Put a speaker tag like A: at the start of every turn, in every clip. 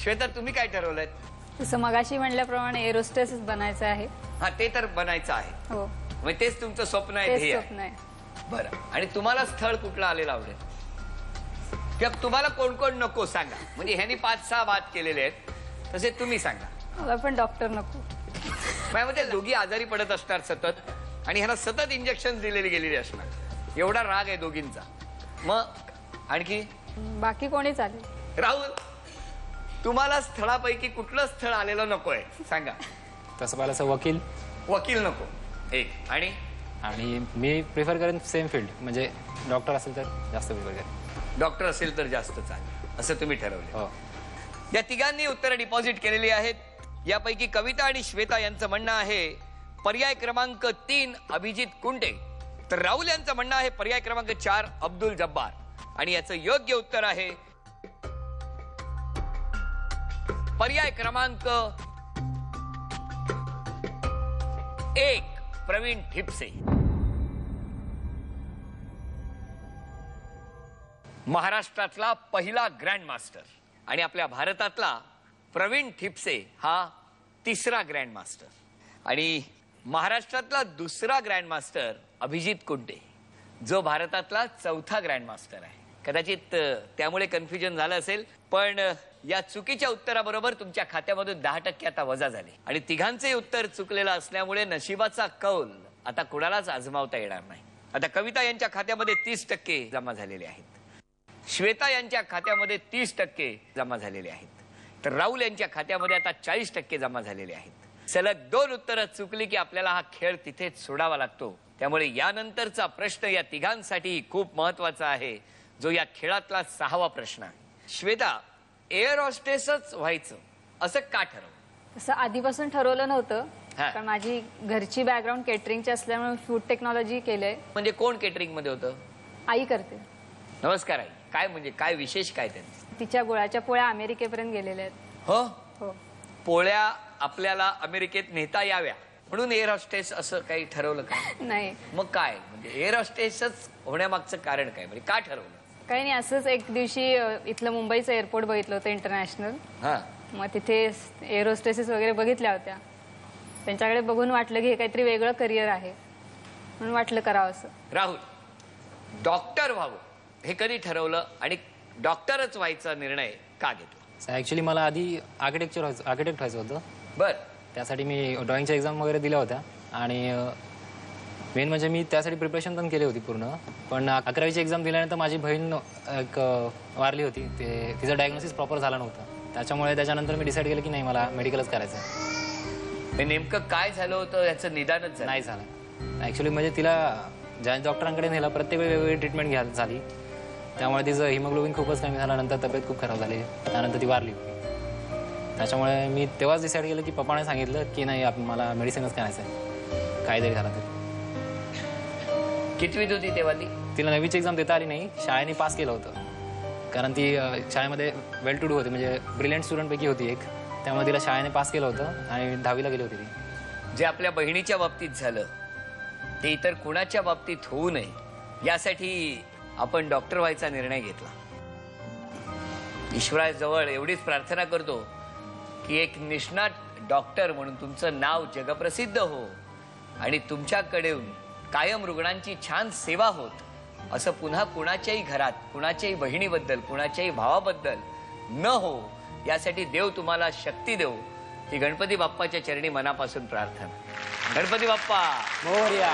A: श्वेता तुम्ही काय ठरवलंय?
B: तसं मगाशी म्हणल्याप्रमाणे एरोस्टेस बनायचं आहे.
A: हा ते तर बनायचं आहे.
B: हो
A: म्हणजे तेच तुमचं स्वप्न आहे,
B: तेच
A: ध्येय
B: स्वप्न आहे.
A: बरं. आणि तुम्हाला स्थळ कुठलं आलेलं आवडेल किंवा तुम्हाला कोण कोण नको सांगा. म्हणजे ह्यांनी 5-6 वाद केलेले आहेत, तसे तुम्ही सांगा.
B: मला पण डॉक्टर नको.
A: माझ्यामध्ये दोघी आजारी पडत असणार सतत आणि ह्यांना सतत इंजेक्शन दिलेली गेलेली असणार. एवढा राग आहे दोघींचा. मग आणखी
B: बाकी कोणी चालेल.
A: राहुल, तुम्हाला स्थळापैकी कुठलं स्थळ आलेलं नकोय सांगा.
C: तसं पाहिलं तर वकील.
A: वकील नको एक.
C: आणि मी प्रिफर करेन सेम फील्ड, म्हणजे डॉक्टर असेल तर जास्त प्रिफर करेन.
A: डॉक्टर असेल तर जास्त चालेल असं तुम्ही ठरवलं.
C: हो.
A: या तिघांनी उत्तरं डिपॉझिट केलेली आहेत. यापैकी कविता आणि श्वेता यांचं म्हणणं आहे पर्याय क्रमांक 3 अभिजित कुंटे, तर राहुल यांचं म्हणणं आहे पर्याय क्रमांक 4 अब्दुल जब्बार. आणि याचं योग्य उत्तर आहे पर्याय क्रमांक 1 प्रवीण ठिपसे. महाराष्ट्रातला पहिला ग्रँड मास्टर आणि आपल्या भारतातला प्रवीण ठिपसे हा 3रा ग्रँड मास्टर आणि महाराष्ट्रातला 2रा ग्रँड मास्टर अभिजित कुंटे, जो भारतातला 4था ग्रँड मास्टर आहे. कदाचित त्यामुळे कन्फ्युजन झालं असेल, पण या चुकीच्या उत्तराबरोबर तुमच्या खात्यामधून 10% आता वजा झाले आणि तिघांचे उत्तर चुकलेलं असल्यामुळे नशिबाचा कौल आता कुणालाच आजमावता येणार नाही. आता कविता यांच्या खात्यामध्ये 30% जमा झालेले आहेत, श्वेता यांच्या खात्यामध्ये 30% जमा झालेले आहेत, तर राहुल यांच्या खात्यामध्ये आता 40% जमा झालेले आहेत. सलग 2 उत्तरं चुकली की आपल्याला हा खेळ तिथेच सोडावा लागतो. त्यामुळे यानंतरचा प्रश्न या तिघांसाठी खूप महत्वाचा आहे, जो या खेळातला 6वा प्रश्न आहे. श्वेता, एअर हॉस्टेसच व्हायचं असं का ठरवलं?
B: तसं आधीपासून ठरवलं नव्हतं,
A: हा.
B: कारण माझी घरची बॅकग्राऊंड केटरिंगची असल्यामुळे फूड टेक्नॉलॉजी केलंय.
A: म्हणजे कोण केटरिंग मध्ये होतं?
B: आई करते.
A: नमस्कार आई. काय म्हणजे काय विशेष काय त्यांचं?
B: तिच्या गुळाच्या पोळ्या अमेरिकेपर्यंत गेलेल्या आहेत.
A: हो
B: हो.
A: पोळ्या आपल्याला अमेरिकेत नेता याव्या म्हणून एअर हॉस्टेस असं काही ठरवलं का?
B: नाही,
A: मग काय म्हणजे एअर हॉस्टेसच होण्यामागचं कारण काय, म्हणजे का ठरवलं?
B: काही नाही, असंच एक दिवशी इथलं मुंबईचं एअरपोर्ट बघितलं होतं इंटरनॅशनल.
A: हा.
B: मग तिथे एअर होस्टेसेस वगैरे बघितल्या होत्या. त्यांच्याकडे बघून वाटलं की हे काहीतरी वेगळं करिअर आहे, म्हणून वाटलं करावं असं.
A: राहुल, डॉक्टर व्हावं हे कधी ठरवलं आणि डॉक्टरच व्हायचा निर्णय का घेतला?
C: ॲक्च्युली मला आधी आर्किटेक्ट व्हायचं होतं.
A: बर.
C: त्यासाठी मी ड्रॉइंगच्या एक्झाम वगैरे दिल्या होत्या आणि मेन म्हणजे मी त्यासाठी प्रिपरेशन पण केली होती पूर्ण. पण 11वीची एक्झाम दिल्यानंतर माझी बहीण एक वारली होती. तिचं डायग्नोसिस प्रॉपर झालं नव्हतं. त्याच्यामुळे त्याच्यानंतर मी डिसाईड केलं की नाही, मला मेडिकलच करायचं.
A: नेमकं काय झालं होतं याचं निदानच
C: नाही झालं ॲक्च्युली. म्हणजे तिला ज्या डॉक्टरांकडे नेलं प्रत्येक वेगवेगळी ट्रीटमेंट झाली, त्यामुळे तिचं हिमोग्लोबिन खूपच कमी झाल्यानंतर तब्येत खूप खराब झाली. त्यानंतर ती वारली. त्याच्यामुळे मी तेव्हाच डिसाईड केलं की पप्पाने सांगितलं की नाही, मला मेडिसिनच करायचं आहे काहीतरी झालं तरी.
A: कितवीत होती तेव्हा ती?
C: तिला 9वीची एक्झाम देता आली नाही. शाळेने पास केलं होतं, कारण ती शाळेमध्ये वेल टू डू होती, म्हणजे ब्रिलियंट स्टुडंटपैकी होती एक. त्यामुळे तिला शाळेने पास केलं होतं आणि 10वीला गेली होती ती.
A: जे आपल्या बहिणीच्या बाबतीत झालं ते इतर कुणाच्या बाबतीत होऊ नये यासाठी आपण डॉक्टर व्हायचा निर्णय घेतला. ईश्वराजवळ एवढीच प्रार्थना करतो की एक निष्णात डॉक्टर म्हणून तुमचं नाव जगप्रसिद्ध हो आणि तुमच्याकडे कायम रुग्णांची छान सेवा होत असं पुन्हा कुणाच्याही घरात कुणाच्याही बहिणीबद्दल कुणाच्याही भावाबद्दल न हो, यासाठी देव तुम्हाला शक्ती देव ही गणपती बाप्पाच्या चरणी मनापासून प्रार्थना. गणपती बाप्पा
C: मोरया.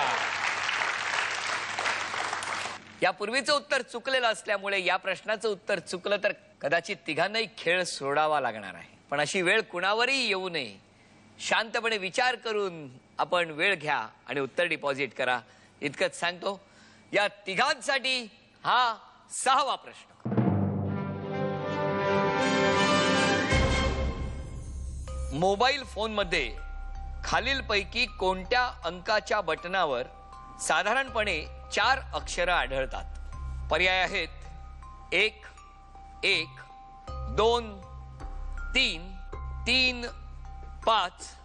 A: यापूर्वीचं उत्तर चुकलेलं असल्यामुळे या प्रश्नाचं उत्तर चुकलं तर कदाचित तिघांनाही खेळ सोडावा लागणार आहे. पण अशी वेळ कुणावरही येऊ नये. शांतपणे विचार करून आपण वेळ घ्या आणि उत्तर डिपॉझिट करा. इतकंच सांगतो. या तिघांसाठी हा 6वा प्रश्न. मोबाईल फोनमध्ये खालीलपैकी कोणत्या अंकाच्या बटनावर साधारणपणे 4 अक्षरं आढळतात? पर्याय आहेत 1 1 2 3 3 5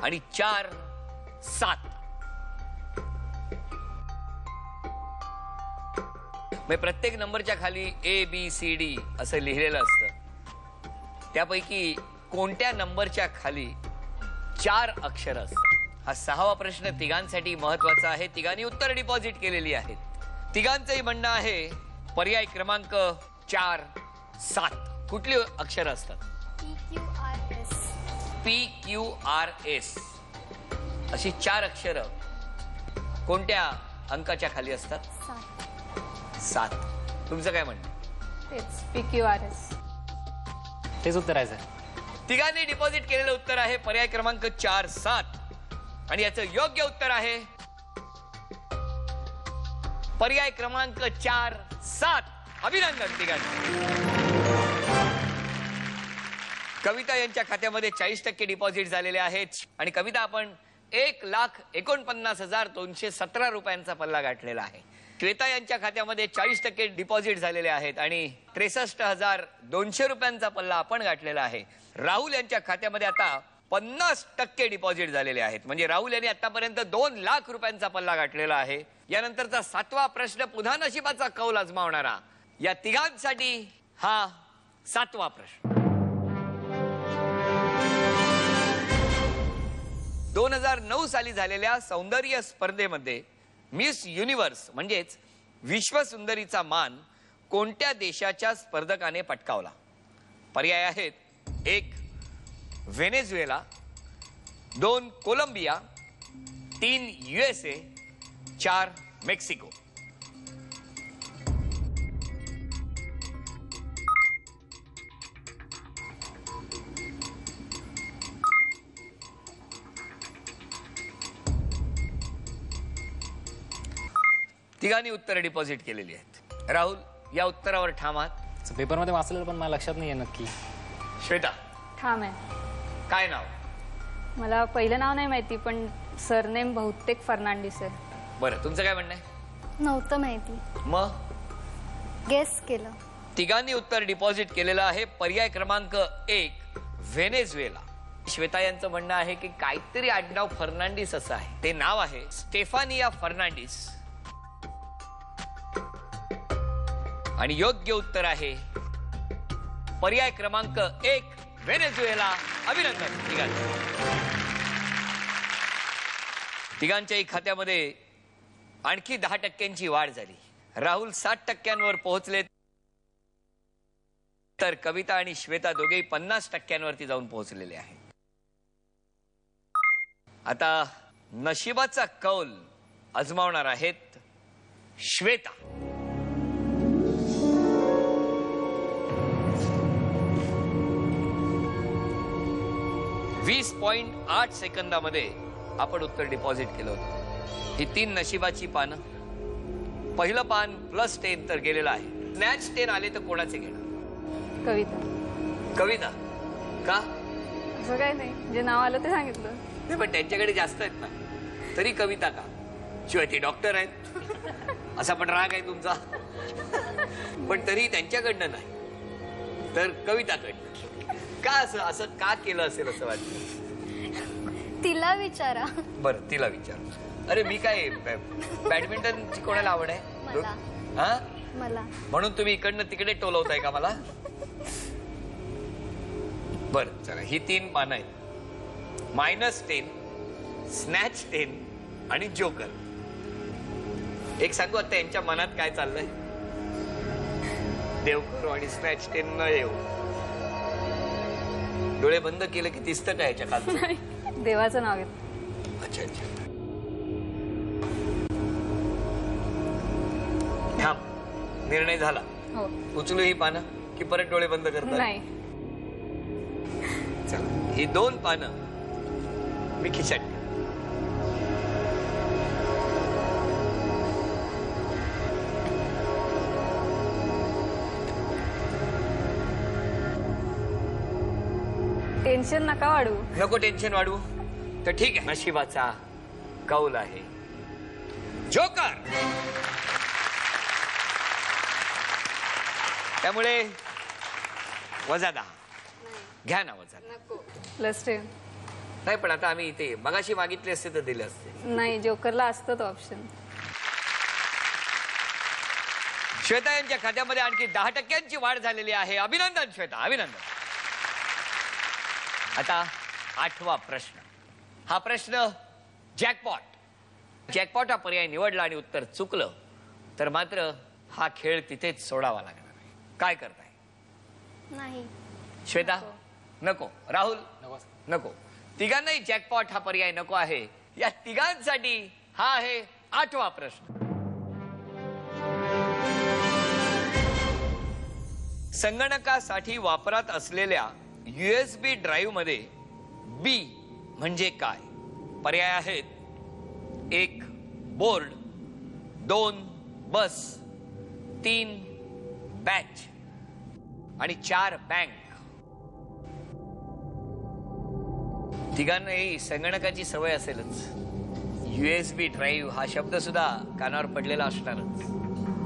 A: आणि 4 7. प्रत्येक नंबरच्या खाली ABCD असं लिहिलेलं असतं. त्यापैकी कोणत्या नंबरच्या खाली 4 अक्षर असतात? हा 6वा प्रश्न तिघांसाठी महत्वाचा आहे. तिघांनी उत्तर डिपॉझिट केलेली आहेत. तिघांचंही म्हणणं आहे पर्याय क्रमांक 4, 7 कुठली अक्षर असतात? PQRS अशी 4 अक्षर कोणत्या अंकाच्या खाली असतात? 7. तुमचं काय म्हणणं?
B: तेच PQRS.
C: तेच उत्तर आहे सर.
A: तिघांनी डिपॉझिट केलेलं उत्तर आहे पर्याय क्रमांक 4, 7 आणि याचं योग्य उत्तर आहे पर्याय क्रमांक 4, 7. अभिनंदन तिघांनी. कविता यांच्या खात्यामध्ये 40% डिपॉझिट झालेले आहेत आणि कविता आपण 1,49,217 रुपयांचा पल्ला गाठलेला आहे. श्वेता यांच्या खात्यामध्ये 40% डिपॉझिट झालेले आहेत आणि 63,200 रुपयांचा पल्ला आपण गाठलेला आहे. राहुल यांच्या खात्यामध्ये आता 50% डिपॉझिट झालेले आहेत. म्हणजे राहुल यांनी आतापर्यंत 2 लाख रुपयांचा पल्ला गाठलेला आहे. यानंतरचा 7वा प्रश्न पुन्हा नशिबाचा कौल आजमावणारा या तिघांसाठी हा 7वा प्रश्न. 2009 साली झालेल्या सौंदर्य स्पर्धेमध्ये मिस युनिव्हर्स म्हणजेच विश्व सुंदरीचा मान कोणत्या देशाच्या स्पर्धकाने पटकावला? पर्याय आहेत 1 व्हेनेझुएला, 2 कोलंबिया, 3 USA, 4 मेक्सिको. तिघांनी उत्तर डिपॉझिट केलेली आहेत. राहुल या उत्तरावर ठाम आहात?
C: पेपरमध्ये वाचलेलं पण मला लक्षात नाही आहे नक्की.
A: श्वेता
B: ठाम आहे.
A: काय नाव?
B: मला पहिलं नाव नाही माहिती पण सरनेम बहुतेक फर्नांडिस आहे.
A: बरं तुमचं काय म्हणणं आहे?
D: नव्हतं माहिती,
A: मग
D: गेस केलं.
A: तिघांनी उत्तर डिपॉझिट केलेलं आहे पर्याय क्रमांक 1 व्हेनेझुएला. श्वेता यांचं म्हणणं आहे की काहीतरी आडनाव फर्नांडिस असं आहे. ते नाव आहे स्टेफानिया फर्नांडिस आणि योग्य उत्तर आहे पर्याय क्रमांक 1 व्हेनेझुएला. अभिनंदन तिघांचं. तिघांच्याही खात्यामध्ये आणखी 10% वाढ झाली. राहुल 60% पोहोचले तर कविता आणि श्वेता दोघेही 50% जाऊन पोहोचलेले आहेत. आता नशिबाचा कौल आजमावणार आहेत श्वेता. 20.8 सेकंदामध्ये आपण उत्तर डिपॉझिट केलं होतं. ही 3 नशिबाची पानं. पहिलं पान +10 तर गेलेलं आहे. स्नॅच 10 आले तर कोणाचे घेणार?
B: कविता.
A: कविता का?
B: असं काय नाही, जे नाव आलं ते सांगितलं.
A: नाही पण त्यांच्याकडे जास्त आहेत ना, तरी कविता का? शिवाय ती डॉक्टर आहेत असा पण राग आहे तुमचा. पण तरी त्यांच्याकडनं नाही तर कविताकडनं का? असं का केलं असेल असं वाटतं?
D: तिला विचारा.
A: बरं तिला विचार. अरे मी काय बॅडमिंटनची कोणाला आवड आहे?
D: मला.
A: हा
D: मला
A: म्हणून तुम्ही इकडनं तिकडे टोलवताय का मला? बरं चला, ही 3 पानं आहेत. -10, स्नॅच 10 आणि जोकर. एक सांगू आता यांच्या मनात काय चाललंय? देव करो आणि स्नॅच 10 न येऊ. डोळे बंद केले की दिसतं का याच्या खालचं?
B: देवाचं नाव घेत.
A: अच्छा अच्छा. थांब, निर्णय झाला.
B: हो.
A: उचलू ही पानं की परत डोळे बंद करता?
B: नाही.
A: चला, ही 2 पानं मी खिशात ठेवतो.
B: टेन्शन नका वाढू.
A: नको टेन्शन वाढवू. तर ठीक आहे, नशिबाचा कौल आहे जोकर. त्यामुळे -10 घ्या ना.
B: +10.
A: नाही पण आता आम्ही इथे मगाशी मागितले असते तर दिले असते.
B: नाही, जोकरला असतं तो ऑप्शन.
A: श्वेता यांच्या खात्यामध्ये आणखी 10% वाढ झालेली आहे. अभिनंदन श्वेता, अभिनंदन. आता 8वा प्रश्न. हा प्रश्न जॅकपॉट हा पर्याय निवडला आणि उत्तर चुकलं तर मात्र हा खेळ तिथेच सोडावा लागणार आहे. काय करताय?
D: नाही.
A: श्वेता नको. राहुल
C: नको.
A: नको. तिघांनाही जॅकपॉट हा पर्याय नको आहे. या तिघांसाठी हा आहे 8वा प्रश्न. संगणकासाठी वापरात असलेल्या USB ड्राईव्ह मध्ये बी म्हणजे काय? पर्याय आहेत 1 बोर्ड, 2 बस, 3 बॅच आणि 4 बँक. तिघांनाही संगणकाची सवय असेलच. USB ड्राईव्ह हा शब्द सुद्धा कानावर पडलेला असणारच.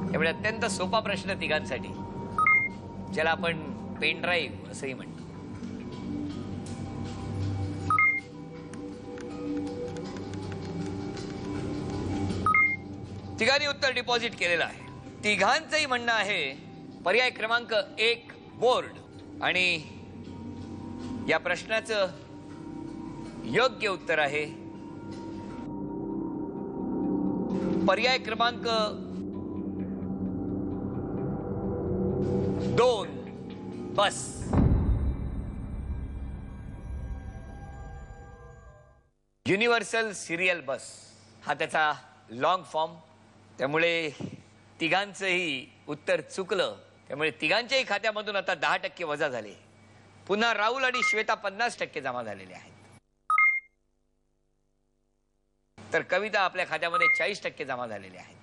A: त्यामुळे अत्यंत सोपा प्रश्न तिघांसाठी, ज्याला आपण पेन ड्राईव्ह असंही म्हणतो. तिघांनी उत्तर डिपॉझिट केलेलं आहे. तिघांचंही म्हणणं आहे पर्याय क्रमांक 1 बोर्ड. आणि या प्रश्नाचं योग्य उत्तर आहे पर्याय क्रमांक 2 बस. युनिव्हर्सल सिरियल बस हा त्याचा लॉंग फॉर्म. त्यामुळे तिघांचंही उत्तर चुकलं. त्यामुळे तिघांच्याही खात्यामधून आता 10% वजा झाले. पुन्हा राहुल आणि श्वेता 50% जमा झालेले आहेत. तर कविता आपल्या खात्यामध्ये 40% जमा झालेले आहेत.